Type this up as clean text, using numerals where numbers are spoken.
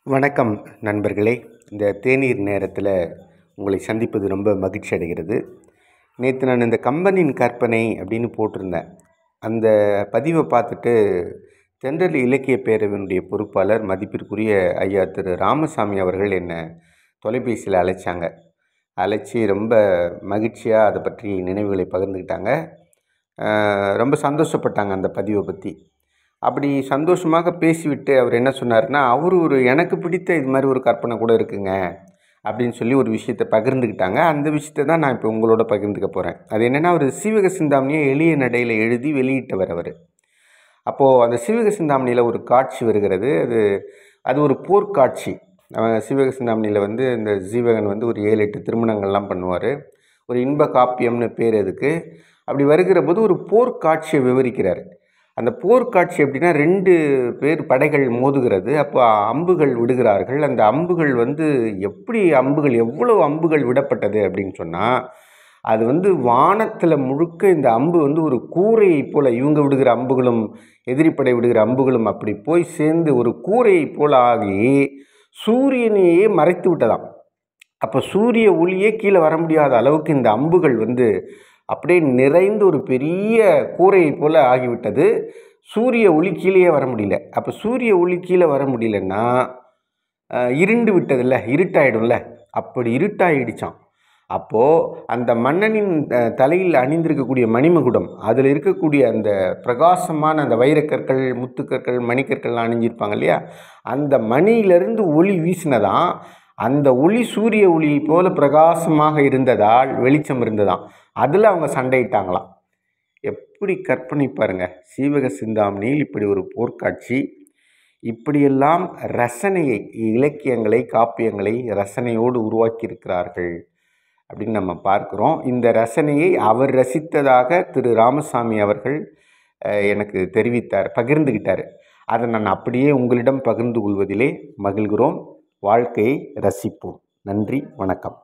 வணக்கம் நண்பர்களே. இந்த தேநீர் நேரத்தில் உங்களை சந்திப்பது ரொம்ப மகிழ்ச்சி அடைகிறது. நேற்று நான் இந்த கம்பனின் கற்பனை அப்படின்னு போட்டிருந்தேன். அந்த பதிவை பார்த்துட்டு தென்றல் இலக்கிய பேரவையினுடைய பொறுப்பாளர் மதிப்பிற்குரிய ஐயா திரு ராமசாமி அவர்கள் என்னை தொலைபேசியில் அழைச்சி ரொம்ப மகிழ்ச்சியாக அதை பற்றி நினைவுகளை பகிர்ந்துக்கிட்டாங்க. ரொம்ப சந்தோஷப்பட்டாங்க அந்த பதிவை பற்றி. அப்படி சந்தோஷமாக பேசிவிட்டு அவர் என்ன சொன்னார்னா, எனக்கு பிடித்த இது மாதிரி ஒரு கற்பனை கூட இருக்குங்க அப்படின்னு சொல்லி ஒரு விஷயத்தை பகிர்ந்துக்கிட்டாங்க. அந்த விஷயத்தை தான் நான் இப்போ உங்களோட பகிர்ந்துக்க போகிறேன். அது என்னென்னா, அவர் சீவக சிந்தாமணியை எளிய நடையில் எழுதி வெளியிட்டவர் அவர். அப்போது அந்த சீவக சிந்தாமணியில் ஒரு காட்சி வருகிறது. அது ஒரு போர்க்காட்சி. சீவக சிந்தாமணியில் இந்த சீவகன் ஒரு 7-8 திருமணங்கள்லாம் பண்ணுவார். ஒரு இன்ப காப்பியம்னு பேர் அதுக்கு. அப்படி வருகிற போது ஒரு போர்க்காட்சியை விவரிக்கிறார். அந்த போர்க்காட்சி எப்படின்னா, 2 பேர் படைகள் மோதுகிறது. அப்போ அம்புகள் விடுகிறார்கள். அந்த அம்புகள் எவ்வளவு அம்புகள் விடப்பட்டது அப்படின்னு சொன்னால், அது வானத்தில் முழுக்க இந்த அம்பு ஒரு கூரையை போல், இவங்க விடுகிற அம்புகளும் எதிரிப்படை விடுகிற அம்புகளும் அப்படி போய் சேர்ந்து ஒரு கூரையை போல் ஆகி சூரியனையே மறைத்து விட்டதாம். அப்போ சூரிய ஒளியே கீழே வர முடியாத அளவுக்கு இந்த அம்புகள் அப்படியே நிறைந்து ஒரு பெரிய கூரையை போல் ஆகிவிட்டது. சூரிய ஒளி கீழே வர முடியல. அப்போ சூரிய ஒளி கீழே வர முடியலன்னா இருண்டு விட்டதில்ல, இருட்டாயிடும்ல. அப்படி இருட்டாயிடுச்சான். அப்போது அந்த மன்னனின் தலையில் அணிந்திருக்கக்கூடிய மணிமகுடம், அதில் இருக்கக்கூடிய அந்த பிரகாசமான அந்த வைரக்கற்கள், முத்துக்கற்கள், மணிக்கற்கள்லாம் அணிஞ்சிருப்பாங்க இல்லையா, அந்த மணியிலிருந்து ஒளி வீசினதான். அந்த ஒளி சூரிய ஒளி போல பிரகாசமாக இருந்ததால் வெளிச்சம் இருந்ததாம். அதில் அவங்க சண்டையிட்டாங்களாம். எப்படி கற்பனை பாருங்க. சீவக சிந்தாமணியில் இப்படி ஒரு போர்க்காட்சி, இப்படியெல்லாம் ரசனையை, இலக்கியங்களை, காப்பியங்களை ரசனையோடு உருவாக்கியிருக்கிறார்கள் அப்படின்னு நம்ம பார்க்குறோம். இந்த ரசனையை அவர் ரசித்ததாக திரு ராமசாமி அவர்கள் எனக்கு பகிர்ந்துக்கிட்டார். அதை நான் அப்படியே உங்களிடம் பகிர்ந்து கொள்வதிலே மகிழ்கிறோம். வாழ்க்கையை ரசிப்போம். நன்றி, வணக்கம்.